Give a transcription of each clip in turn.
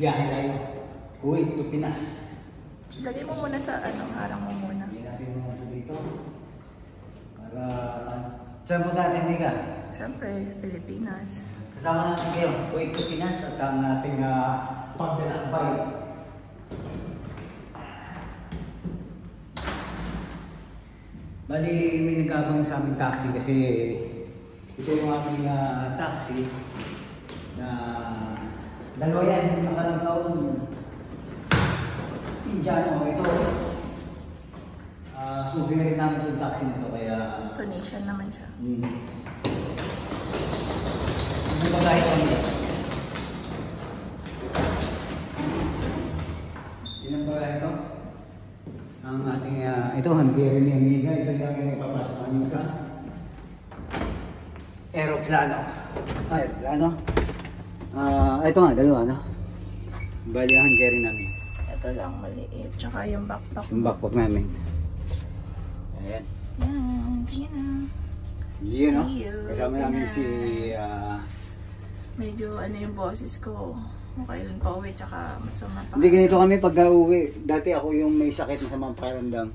biyahe tayo. Kuwait to Pinas. Lagay mo muna sa harang mo muna. Lagay natin muna ito dito. Para... Saan po natin, Mika? Siyempre, Pilipinas. Sasama natin kayo, Kuwait to Pinas at ang ating paglalakbay. Bali, may nag-abang sa aming taxi kasi ito yung aming taxi na dalawa yan, yung nakalang taon Indiano. Ito, souvenir namin itong taxi nito kaya... Tunisian naman siya. Ano ba kahit kami? Ilan ba ito? Ang ating, ito, Hungarian ni Amiga. Ito yung ipapasok namin sa aeroplano. Aeroplano? Ito nga, dalawa, no? Bali ang Hungarian namin. Ito lang maliit. Tsaka yung backpack. Yung backpack namin. Ayan. Yan. Yun, no? Kasama namin si... medyo yung boses ko. Kailan pa uwi, tsaka masama pa. Hindi, ganito kami pagka uwi. Dati ako yung may sakit na masamang pakiramdam.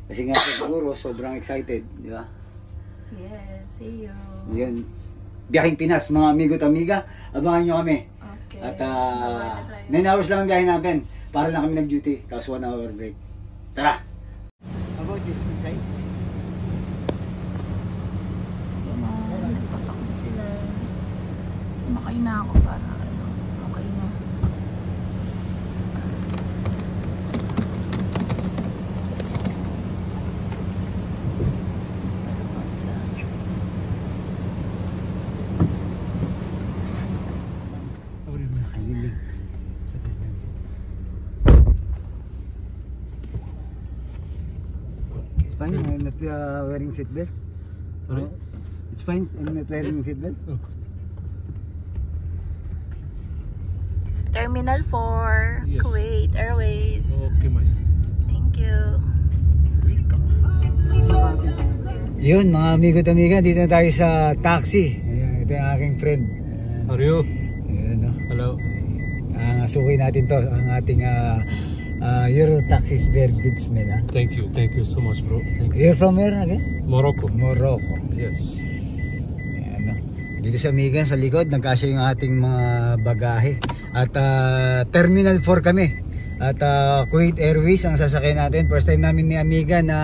Kasi nga siguro, sobrang excited, di ba? Yes, see you. Yun. Biyaheng Pinas, mga amigo't amiga. Abangan nyo kami. Okay. At 9 hours lang ang biyahe namin. Para lang kami nag-duty. Tapos 1 hour break. Tara! How about this inside? Yan na, nagpapak na sila. Sumakay na ako para okay na. It's fine, I'm not wearing seatbelt. Sorry? It's fine, I'm not wearing seatbelt. Oh. Terminal 4, Yes. Kuwait Airways. Okay, my son. Thank you. Yun, mga amigo't amiga, dito na tayo sa taxi. Ayan, ito yung aking friend. How are you? Ayan, no? Hello. Suki natin to, ang ating Euro Taxis Bear Goodsman. Thank you so much, bro. Thank you. You're from where again? Morocco. Morocco. Yes. Ayan, no? Dito sa Amiga, sa likod, nagkasya yung ating mga bagahe. At Terminal 4 kami. At Kuwait Airways ang sasakay natin. First time namin ni Amiga na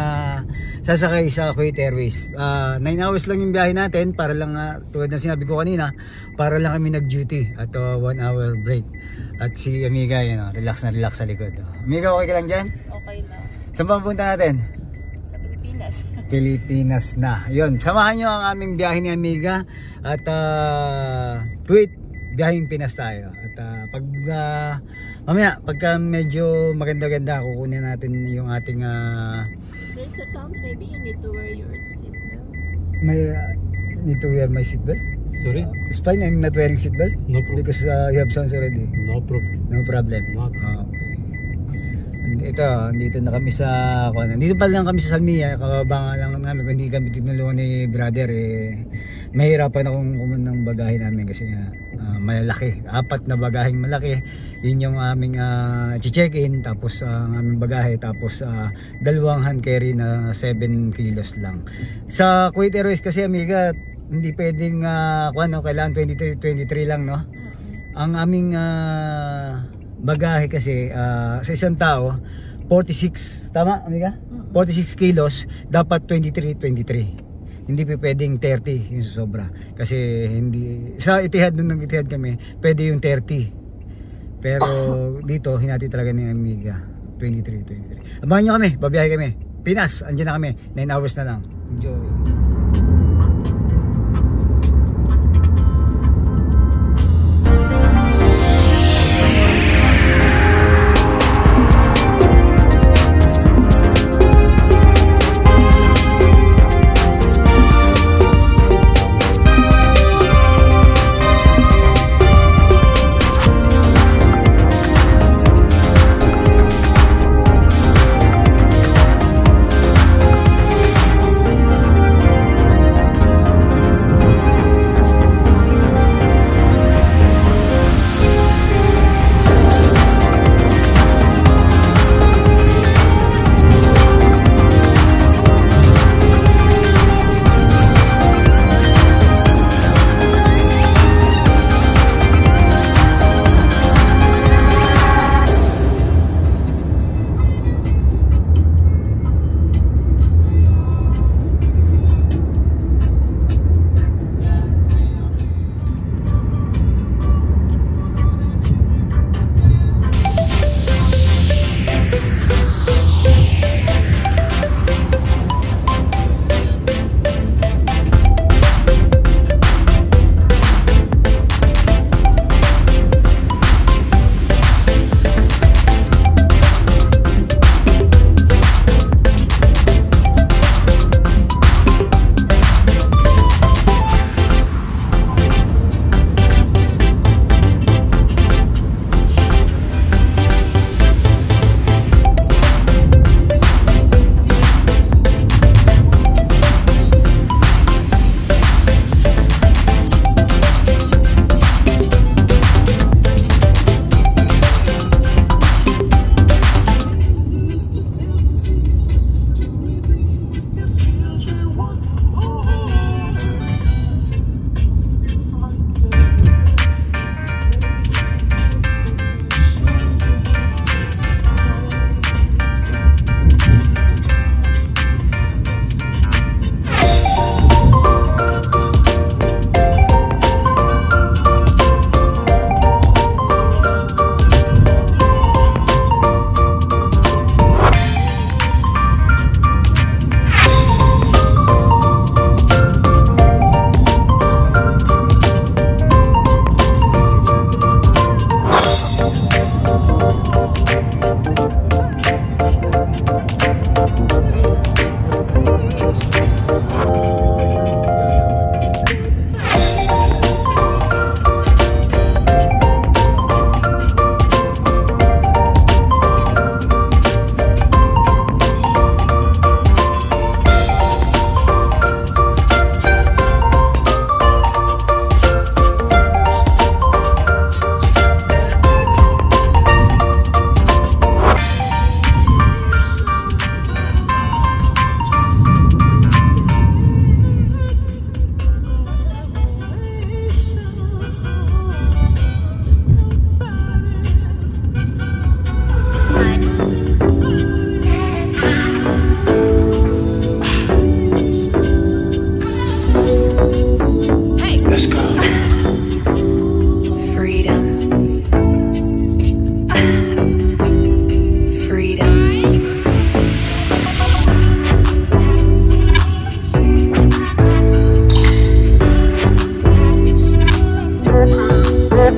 sasakay sa Kuwait Airways. 9 hours lang yung biyahe natin para lang, tulad na sinabi ko kanina, para lang kami nag-duty at 1 hour break. At si Amiga, yan, relax na relax sa likod. Amiga, okay ka lang dyan? Okay lang. Saan pa punta natin? Sa Pilipinas. Pilipinas na. Yun, samahan nyo ang aming biyahe ni Amiga. At Kuwait, biyaheng Pinas tayo. At mamaya, pagka medyo maganda-ganda, kukunin natin yung ating There's a sounds, maybe you need to wear your seatbelt. may need to wear my seatbelt. Sorry? It's fine, I'm not wearing seatbelt. No problem. Because you have sounds already. No problem. No problem. Not. Okay. Ito, dito na kami sa dito pa lang kami sa Salmia, kababa lang namin kung hindi kami tinulungan ni brother mahirapan akong kumun ng bagahe namin kasi malaki, 4 na bagaheng malaki. Yun yung aming check-in, tapos ang aming bagahe, tapos 2 hand carry na 7 kilos lang. Sa Kuwait Airways kasi Amiga, hindi pwedeng kailangan 23 lang, no? Ang aming bagahe kasi sa isang tao 46, tama Amiga? 46 kilos, dapat 23. Hindi pwedeng 30 yung sobra. Kasi hindi sa Etihad, nung nag-Etihad kami, pwede yung 30. Pero dito hinati talaga ni Amiga 23. Abangan nyo kami, babiyahe kami. Pinas, andyan na kami. 9 hours na lang. Enjoy.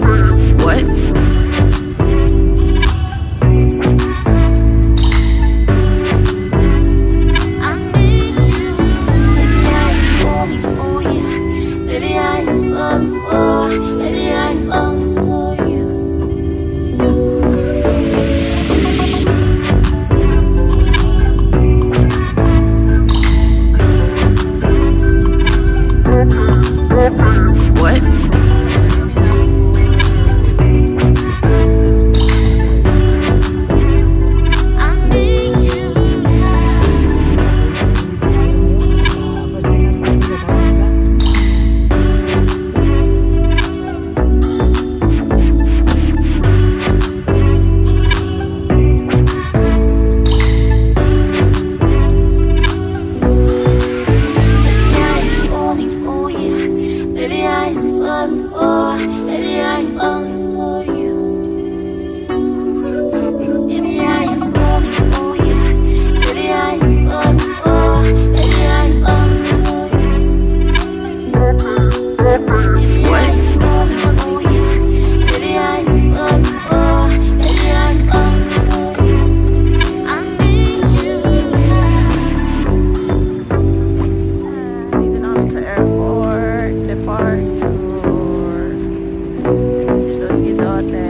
What? I need you. Baby, I'm falling for you. Baby, I'm falling for you. Baby, I'm falling for you. What? I need you. Baby, I'm falling for you. Baby, I'm falling for you. Baby, I'm falling for you. Baby, I'm falling for you. Baby, I'm falling for you. Baby, I'm falling for you. Baby, I'm falling for you. Baby, I'm falling for you. I need you. Dito na kami sa airport. Departure. Si Don Guidote.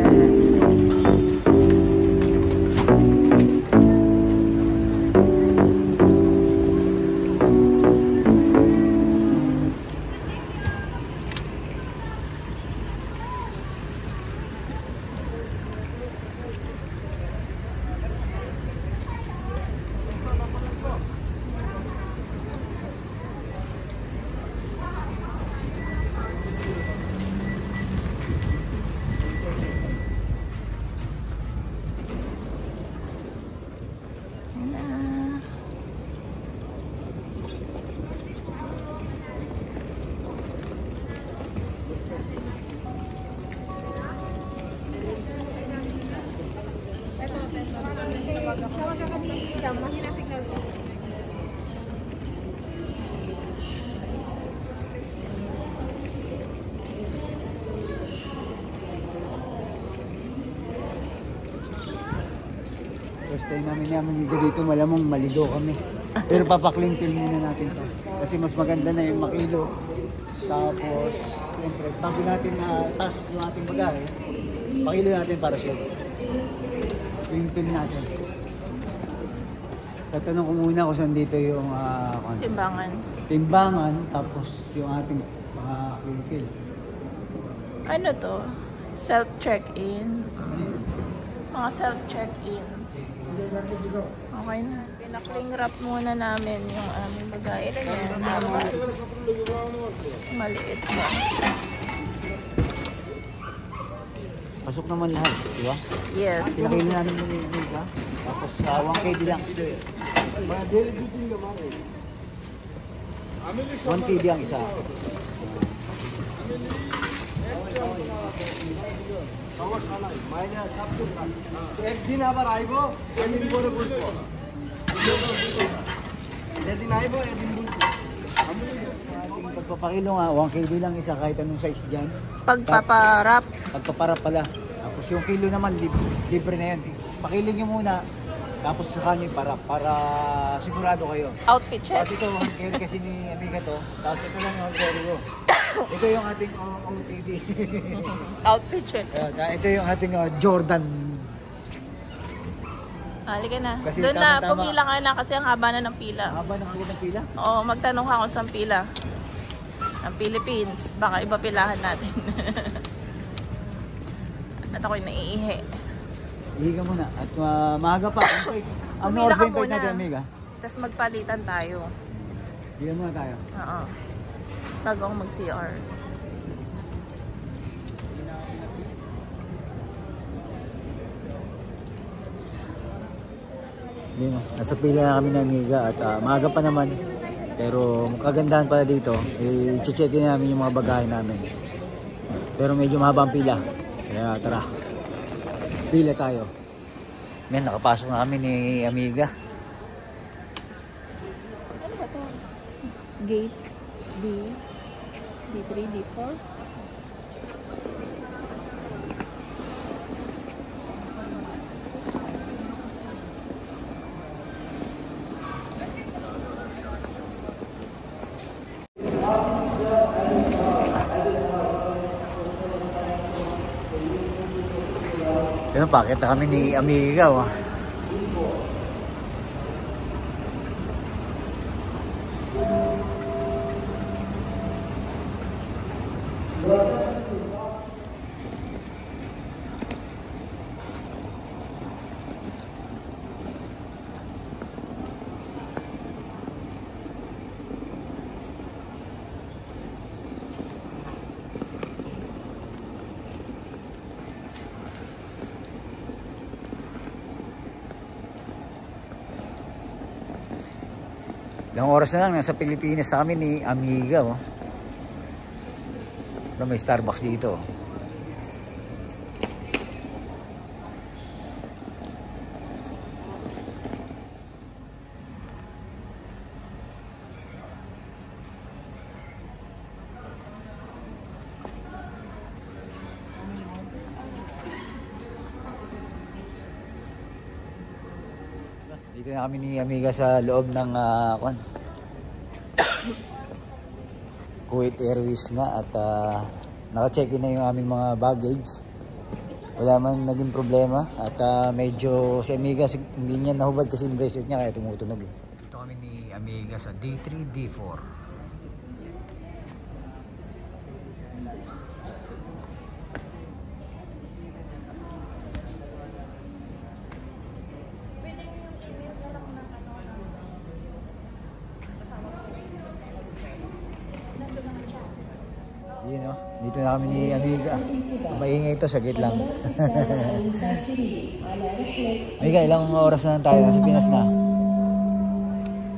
First time namin dito, malamang maligo kami. Pero papaklim-film muna natin to. Kasi mas maganda na yung makilo. Tapos, siyempre, bago natin pasok yung ating bagahe, pakilo natin para siya. Film natin. Tatanong ko muna kung saan dito yung Timbangan. timbangan, tapos yung ating mga film. Ano to? Self-check-in. Mga self-check-in. Okay na. Pinakling wrap muna namin yung aming bagay. Ilan yan? Apat. Maliit ba? Pasok naman lahat, di ba? Yes. Pinakilo namin yung iba. Tapos 1KD lang. 1KD ang isa. একদিন আবার আইব এদিন পরে বলবো যেদিন আইব এদিন বলবো Pagpapakilo nga, 1KD lang isa kahit anong size dyan. Pagpaparap. Pagpaparap pala. Tapos yung kilo naman, libre na yan. Pakilo nyo muna, tapos saka nyo iparap para sigurado kayo. Outfit check. Tapos ito, carry kasi ni Amiga to. Tapos ito lang yung carry ko. Ito yung ating OTD. Outfit check. Ito yung ating Jordan. Halika na. Kasi Doon na, tama-tama. pumila ka na kasi ang haba na ng pila. Haba ng agad ng pila. Oo, magtanong ka kung saan pila. Ang Philippines, baka iba pilahan natin. At ako'y naiihi. Ihiga muna. At maaga pa. Ang Pumila oras ka ba yung muna. natin, Amiga? Tapos magpalitan tayo. Higa muna tayo. Oo. Bago ako mag-CR. Yun, nasa pila na kami ng Amiga at maaga pa naman. Pero kagandahan pala dito, i-checkin namin yung mga bagahe namin. Pero medyo mahaba ang pila. Kaya tara, pila tayo. Yan, nakapasok na kami ni Amiga. Ano ba to? Gate D, D3, D4. Yun, pakit na kami ni Amiga. Oh. Ilang oras na lang, nasa Pilipinas sa kami ni Amiga. Oh. Pero may Starbucks dito. Dito na kami ni Amiga sa loob ng Kuwait Airways nga at naka-check-in na yung aming mga baggage. Wala man naging problema at medyo si Amiga hindi niya nahubad kasi yung bracelet niya kaya tumutunog eh. Dito kami ni Amiga sa D3, D4. Yun, no? Dito na kami ni Amiga. Maingay ito, sagit lang. Amiga, ilang oras na tayo? Nasa Pinas na?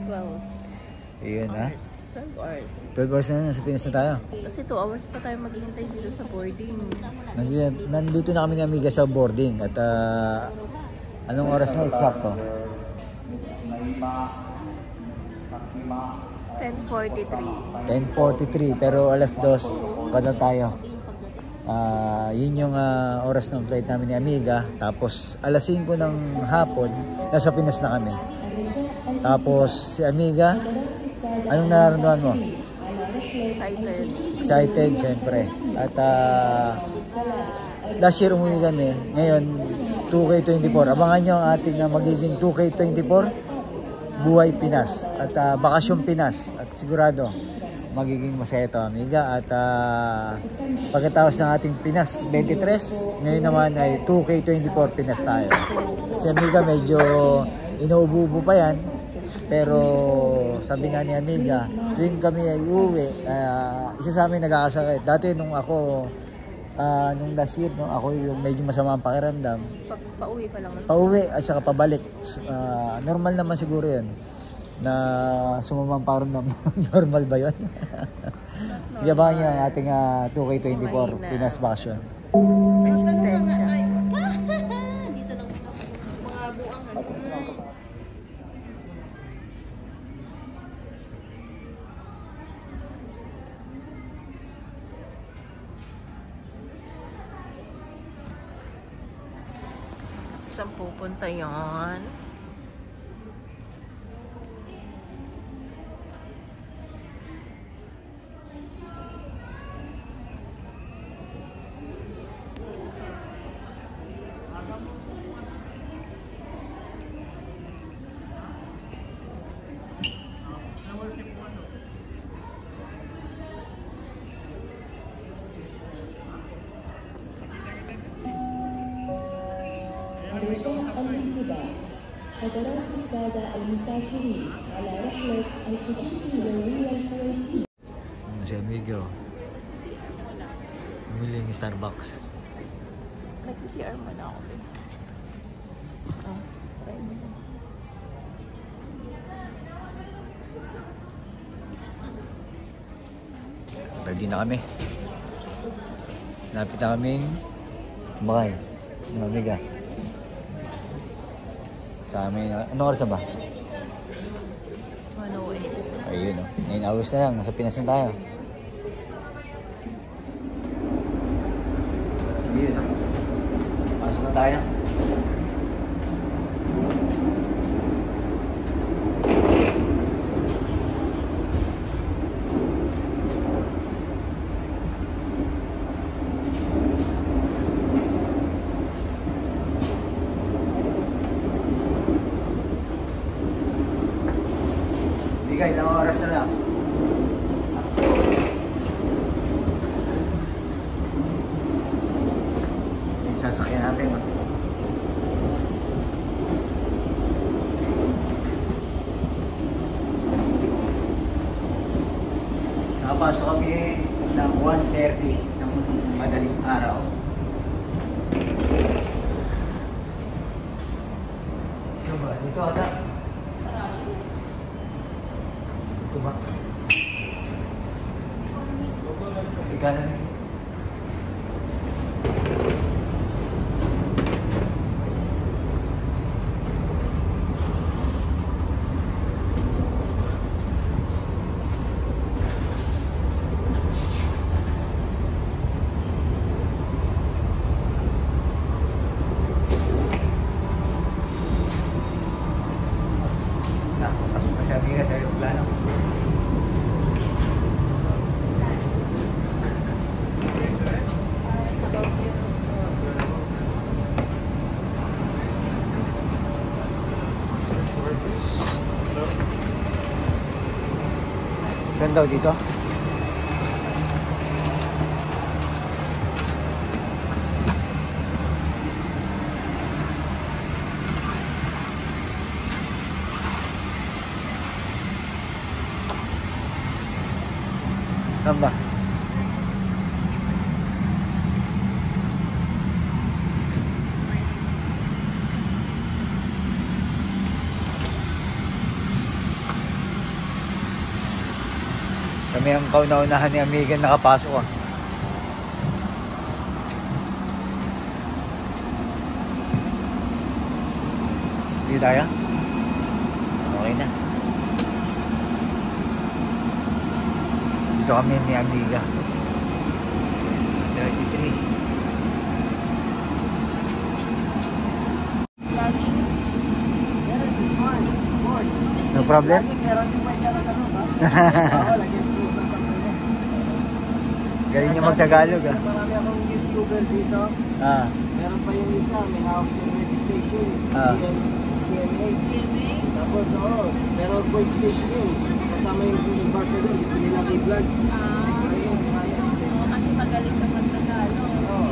12. Yun, ha? 12 hours. 12 hours na, nasa Pinas na tayo. Kasi 2 hours pa tayo maghihintay dito sa boarding. Nandito na kami ni Amiga sa boarding. At anong oras na eksakto? 10:43. 10:43, pero alas 2 pa na tayo. Yun yung oras ng flight namin ni Amiga. Tapos alas 5 ng hapon, nasa Pinas na kami. Tapos si Amiga, anong nararamdaman mo? Excited. Excited, syempre. At last year umuwi kami. Ngayon, 2K24. Abangan nyo ang ating magiging 2K24 Buhay Pinas at Bakasyon Pinas. At sigurado, magiging masaya ito, Amiga. At pagkatapos ng ating Pinas 23, ngayon naman ay 2K24 Pinas tayo. Si Amiga medyo inuubo pa yan. Pero sabi nga ni Amiga, tuwing kami ay uwi, isa sa amin nagkakasakit. Dati nung ako, nung last year, nung ako yung medyo masama ang pakiramdam, Pauwi pa lang. pauwi at saka pabalik. Normal naman siguro yun na sumamang pakiramdam. Normal ba yun? Sige ba niya ang ating 2K24 Pinas Bakasyon? Existensya. Dito lang mga buang Saan pupunta yun? الرجاء الانتباه حضرات السادة المسافرين على رحلة الخطوط الجوية الكويتية. Si Amigo, bumili ng Starbucks. Nagsi-CR man ako. Try mo na. Ready na kami. Lapit na kaming kumakay ng Amiga. Sa amin, anong oras na ba? 108. Ayun, 9 hours na lang, nasa Pinas na tayo. Ayun, pasok na tayo. Bigay, ilang oras na lang. Yung sasakyan natin. Nakapasok kami ng 1:30 ng madaling araw. Ito ba? Dito ata? Ito ba? Tika na rin. Pasok pa siya bigas sa aeroplano. Saan daw dito? Saan ba? Kami ang kauna-unahan ni Amigan nakapasok ah. Hindi tayo? Okay na. Dito kami ni Amiga sa 33. Yes, it's fine. Of course. No problem? Meron din ba dyan sa loob, ha? Oo, lagyan sa loob ng sakyan. Galing niya magtagalog ah. Marami akong YouTuber dito. Ah. Meron pa yung isa, may hawak siyang radio station. Ah. GMA. Tapos, oo, meron point station yun. Kasama yung ambassador, gusto nilang i-vlog. Kaya. Kasi magaling ka magtagalog. Oo.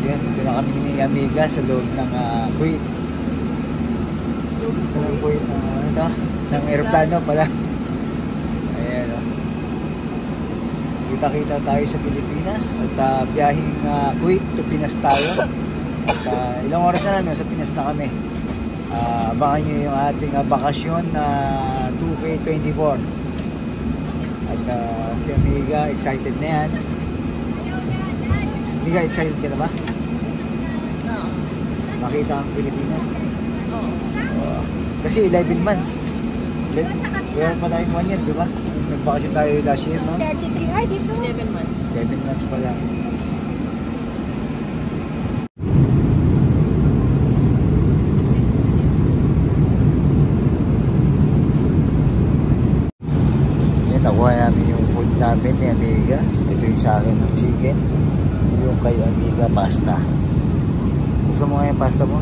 Yan, dito na kami ni Amiga sa loob ng Kuwait. Ng Kuwait, ano ito? Ng aeroplano pala. Ayan o. Kita-kita tayo sa Pilipinas at biyahing Kuwait to Pinas tayo. At ilang oras na lang, nasa Pinas na kami. Abangan nyo yung ating bakasyon na 2K24. At si Amiga, excited na yan. Amiga, excited ka na ba? Oo. Makita ang Pilipinas? Oo. Kasi 11 months. Wala pa tayong 1 year, di ba? Nagbakasyon tayo last year, no? 11 months. 11 months pa lang. Yan, nakuha namin yung food namin ni Amiga. Ito yung sa akin ng chicken. Yung kay Amiga pasta. Buksan mo nga yung pasta mo.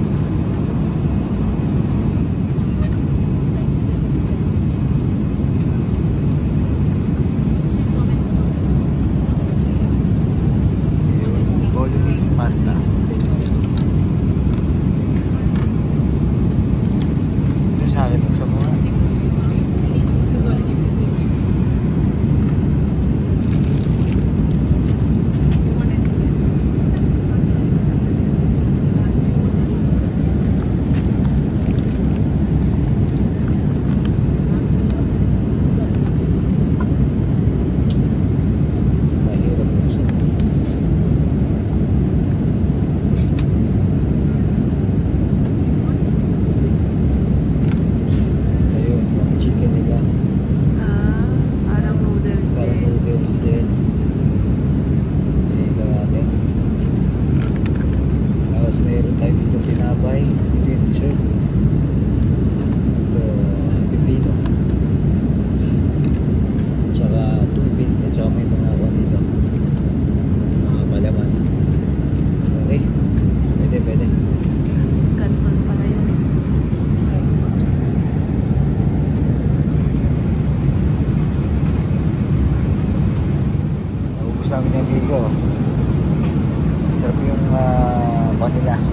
Bolognese pasta. Ito sa akin, buksan mo nga. Mahirap buksan. Ayun, yung chicken nila. Parang noodles Parang din. noodles din. Ito natin. Tapos meron tayo dito pinapay. Ito yung dessert. Ito, pipino. Tsaka tubig. At saka may mga ako dito. Mga palaman. Okay. Pwede. Canton pala yun.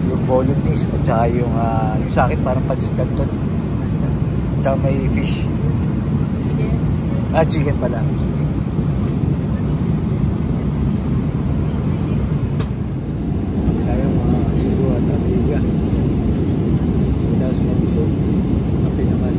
yung bolognese at saka yung sa akin parang pansit canton. At saka may fish. Chicken pala. Tayo mga amigo at amiga. Wala sa mabusog. Kape naman.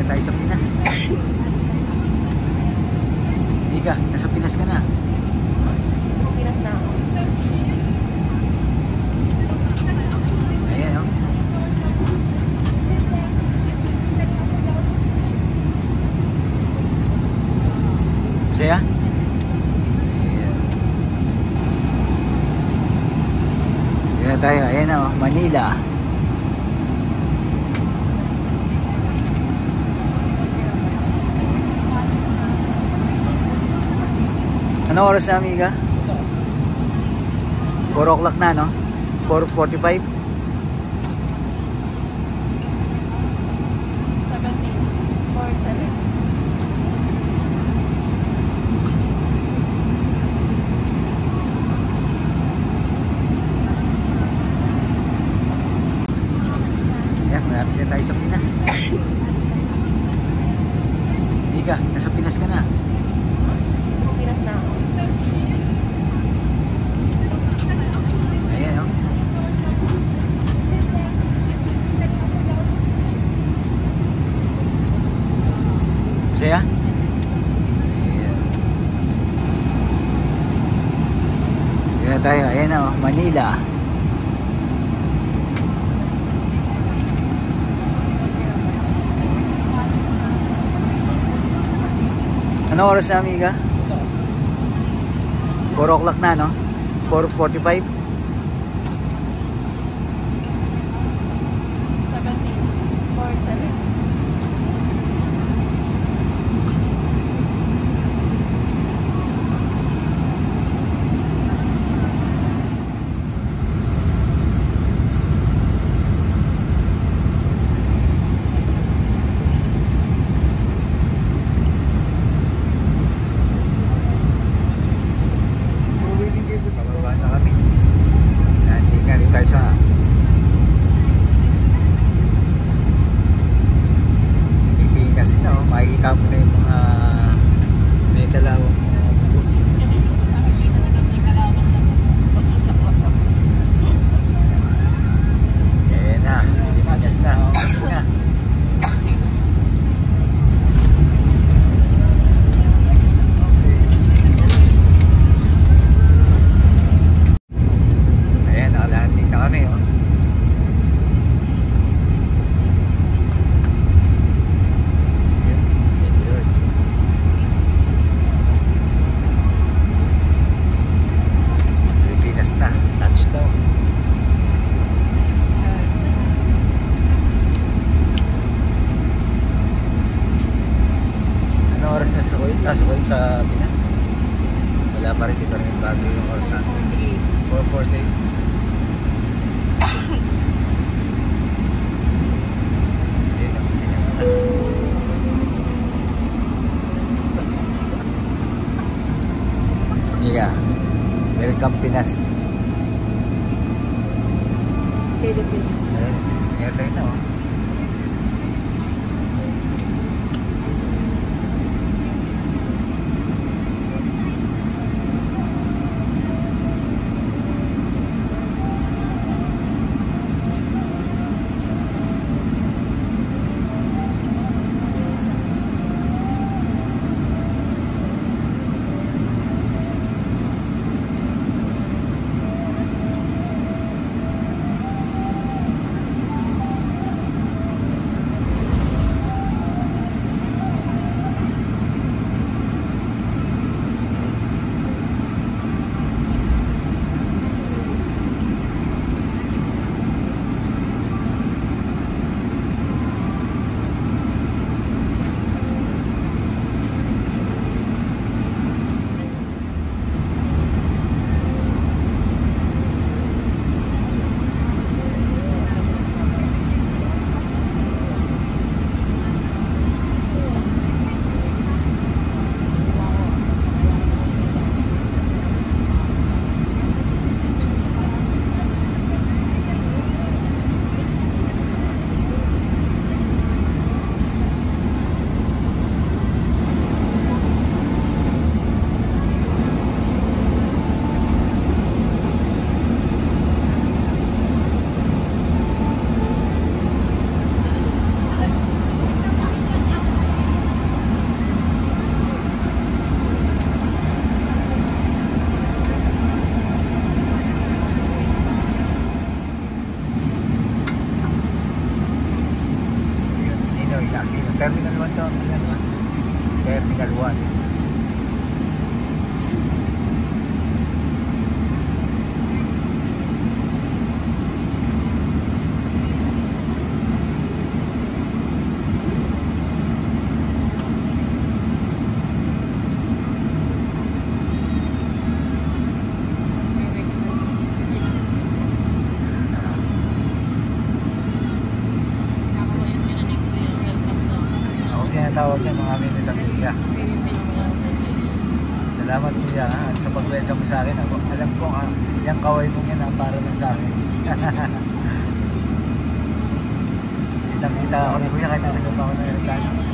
Tayo sa Pinas. Ika, nasa Pinas ka na. Pinas na ako. Ayan, oh. Masaya? Ayan. Ayan na tayo. Ayan na, oh. Manila. Ano oras na, amiga? 4 o'clock na, no? 4:45? 17. 4:7. Yan, malapit na tayo sa Pinas. Ika, nasa Pinas ka na. Pinas na ako. Ayan, oh. Masaya? Ayan. Ayan na tayo. Ayan na, oh. Manila. Ano oras na, amiga? 4 o'clock na, no? 4:45? 17. 4:7. Bababa na kami. Nandito nga rin tayo sa Pilipinas na, oh. Makikita mo na yung mga may kalawang mga bukod. Ayan na, Pilipinas na. Kasi na. Ayan, nakalanding na kami, oh. Ayan, thank you, Lord. Pilipinas na, touchdown. Ano oras na sa Kuwait? Sa Kuwait sa Pinas? Wala pa rin, di pa rin bago yung oras natin. 4:48. Ika, welcome Pinas. Philippines. Airline na, oh. tawag niya, mga minute ang kuya. Salamat kuya ha, at sa pag-welcome mo sa akin. Ako, alam ko yung kaway mong yan para lang sa akin. Kitang-kita ako ni kuya kahit nasa gaba ako ng aeroplano.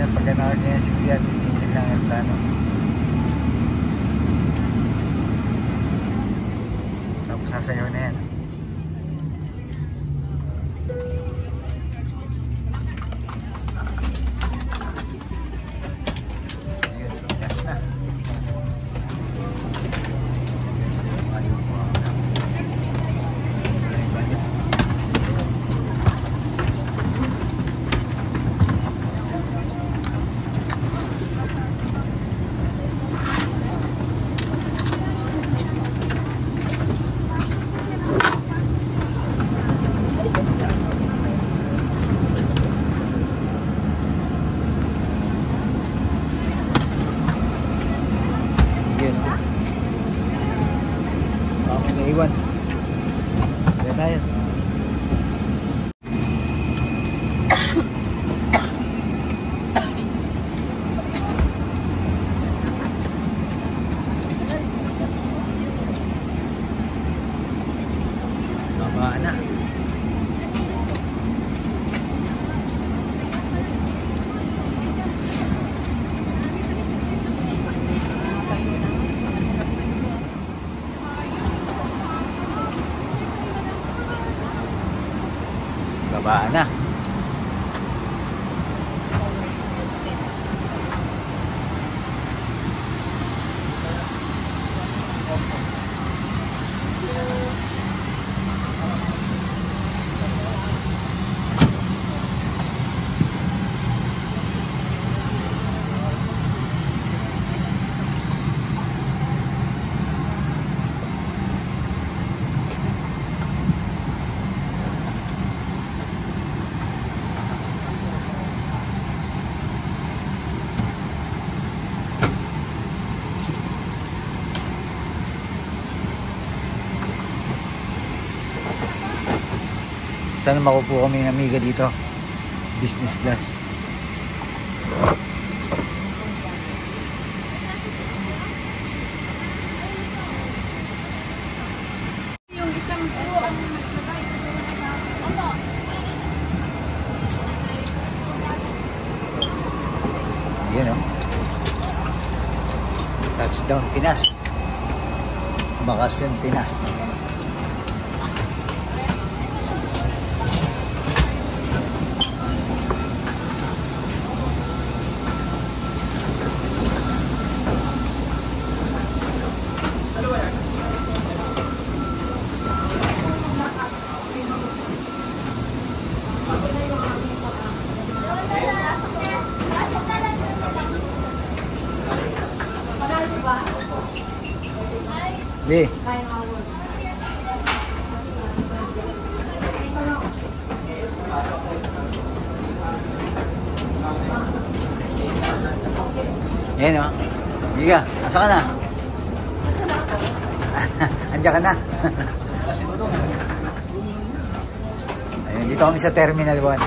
Pagka nakakaya si kuya, titigil lang ang plano. Tapos sasayaw na yan. Ayun, gas na. Ayun po. Ayun ba yun? Iwan. Kaya tayo. Babaan na. Babaan na. Sana makupo kami ng amiga dito. Business class. Yung isang crew ang nagsabay. Opo. Yan o. Touchdown Pinas. Bakasyon Pinas. Di. Yan o. Giga, asa ka na? Andiyan ka na. Ayun, dito kami sa Terminal 1.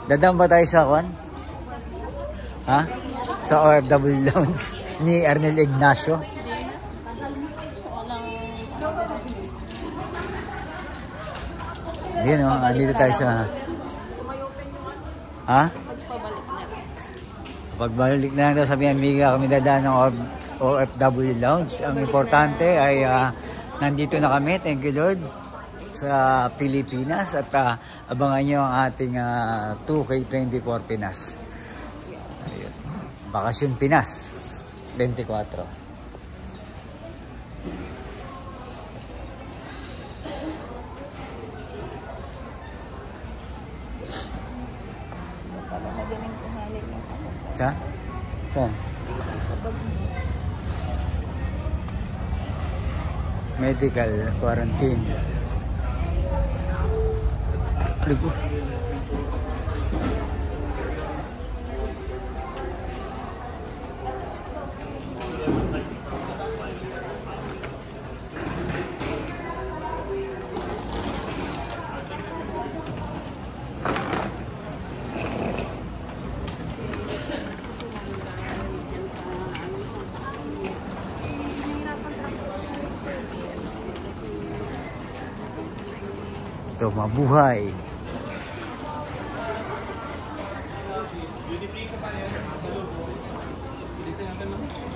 Dadaan ba tayo sa kwan? Ha? Sa OFW Lounge ni Arnel Ignacio. Yun o, dito tayo sa... Ha? Pagbalik na lang daw sabi ng Miga kami dadaan ng OFW Lounge. Ang importante ay nandito na kami, thank you Lord, sa Pilipinas at abangan nyo ang ating 2K24 Pinas. Ayun. Bakasyon Pinas 24. Sa? Saan? Medical quarantine. Ligo. Ito, mabuhay.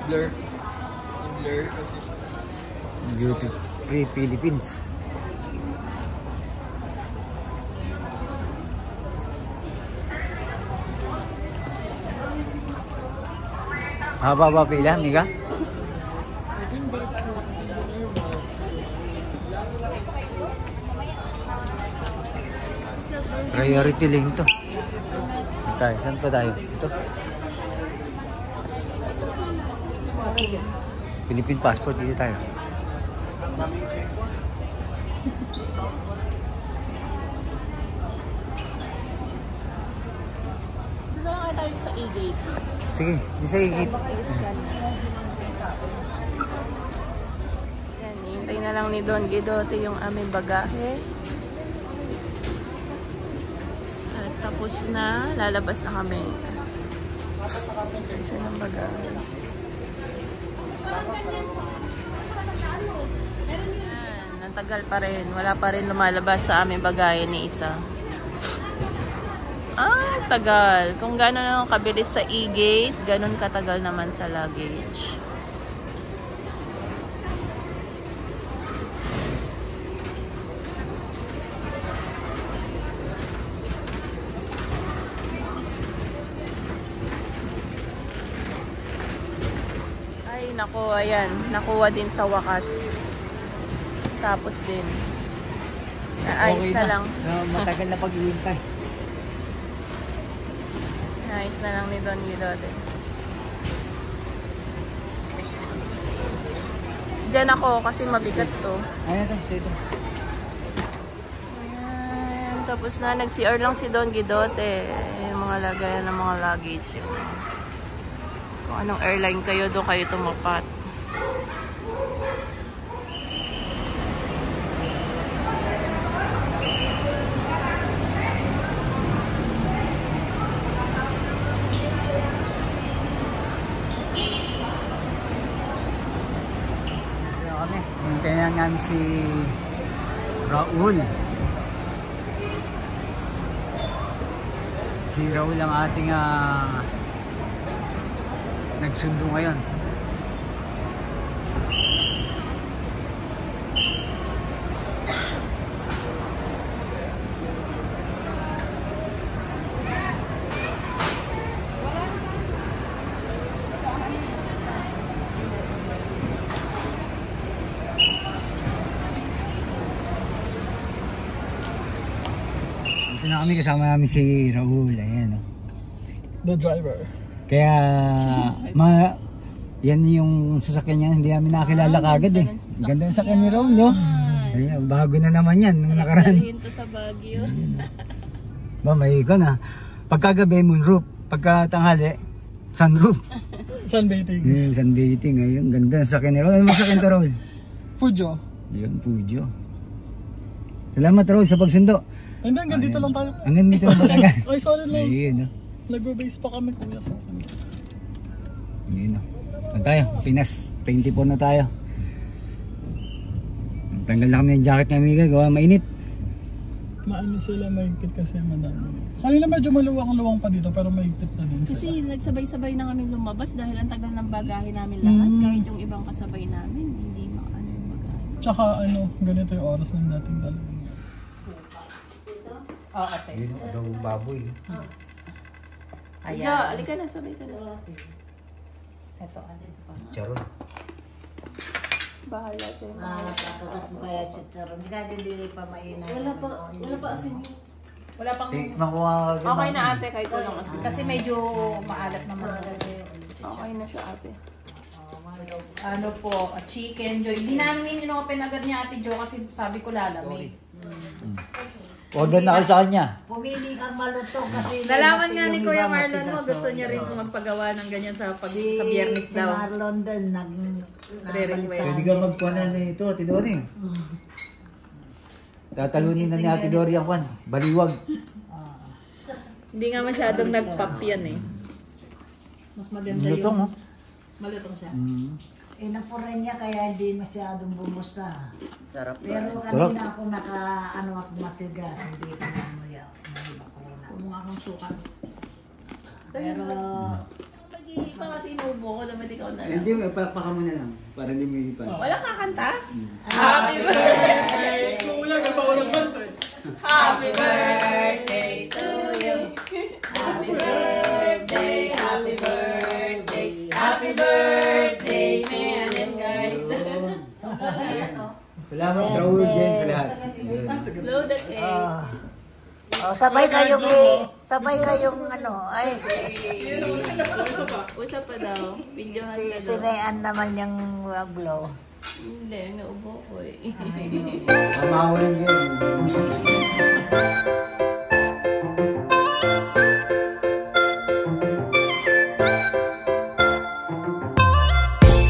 Blur. Blur kasi. Duty Free Philippines. Haba ba pila, Miga? Priority link to. Tayo, saan pa tayo? Ito. Philippine passport, dito tayo. Dito lang kayo tayo sa E-gate. Sige, di sa higit. Yan, hintay na lang ni Don Guidote yung aming bagahe. At tapos na, lalabas na kami. Ito ng bagahe. Yan, ang tagal pa rin. Wala pa rin lumalabas sa aming bagahe ni isa. Tagal. Kung gano'n ang kabilis sa E-gate, gano'n katagal naman sa luggage. Ay, nako, ayan. Nakuha din sa wakas. Tapos din. Naayos na lang. Matagal na pag-iintay. Nice na lang ni Don Guidote. Diyan ako kasi mabigat to. Ayan ito. Ayan, tapos na nag-CR lang si Don Guidote. Yung mga lagayan ng mga luggage. Kung anong airline kayo, doon kayo tumapat. Hintayin namin si Raul. Si Raul ang ating nagsundo ngayon. Ito na kami, kasama namin si Raul. Ayan, oh. The driver. Kaya yan yung sasakyan niya, hindi namin nakakilala kagad eh. Ganda ng sakyan ni Raul, no? Ayan, bago na naman yan nung nakaraan. Dalhin to sa Baguio. Ba, may ikaw na. Pagkagabi, moonroof. Pagkatanghali, sunroof. Sunbathing. Sunbathing, ayun. Ganda ng sakyan ni Raul. Ano masakyan to, Raul? Fujo. Yun, Pujo. Salamat, Raul, sa pagsundo. Hindi, hanggang dito lang tayo. Hanggang dito lang talaga. Ay, sorry lang. Ayun, no? Nagbe-base pa kami, kuya, sa akin. Ayun, no? Saan tayo? Pinas. 24 na tayo. Tanggal na kami ng jacket ng amiga. Gawa mainit. Maano sila, mahigpit kasi madami. Kanina medyo maluwang-luwang pa dito, pero mahigpit na din sila. Kasi nagsabay-sabay na kami lumabas dahil ang tagal ng bagahe namin lahat. Kahit yung ibang kasabay namin, hindi maano yung bagahe. Tsaka ano, ganito yung oras ng dating dalawa. Oo, ate. Ayun, daw baboy. Ayan. Alika na, sabay ka na. Ito, alin sa pa. Charon. Bahala sa'yo. Kakagat mo kaya chicharon. Hindi ka hindi pa mainay. Wala pa asin. Wala pang... Tikman ko nga agad. Okay na ate, kahit walang asin. Kasi medyo maalat naman. Okay na siya ate. Ano po, chicken joy. Hindi namin in-open agad ni Ate Jo kasi sabi ko lalamig. Order na kayo sa kanya. Pumili kang malutong kasi... Nalaman nga ni yung Kuya iba Marlon mo, matigas, gusto oh. niya rin magpagawa ng ganyan sa sa Si biyernes daw. Marlon din, Re-request. Pwede ka magkuha na ito, Ate Dory. Tatalunin na ni Ate Dory ang kwan. Baliwag. Hindi nga masyadong nag-pop yan eh. Mas maganda Lutong, yung... oh. Malutong siya. Inapurin niya kaya hindi masyadong bumusa. Sarap. Pero kanina ako ako masigas, hindi ko namuya. Kumuha akong sukat. Pero... Mag-iipa kasi inubo ko naman ikaw na lang. Hindi, pakpaka mo na lang. Para hindi mo ipan. Walang kakanta? Happy birthday! Kulang ka pa walang concert. Happy birthday to you! Happy birthday! Happy birthday! Happy birthday, man and guide! Salamat, Raul, Jen, sa lahat. Blow the cake. sabay kayong ano, ay, Usap pa daw. Videohan ka daw. sinayaan naman yung blow. Hindi, naubo ko eh. Mamawalan din.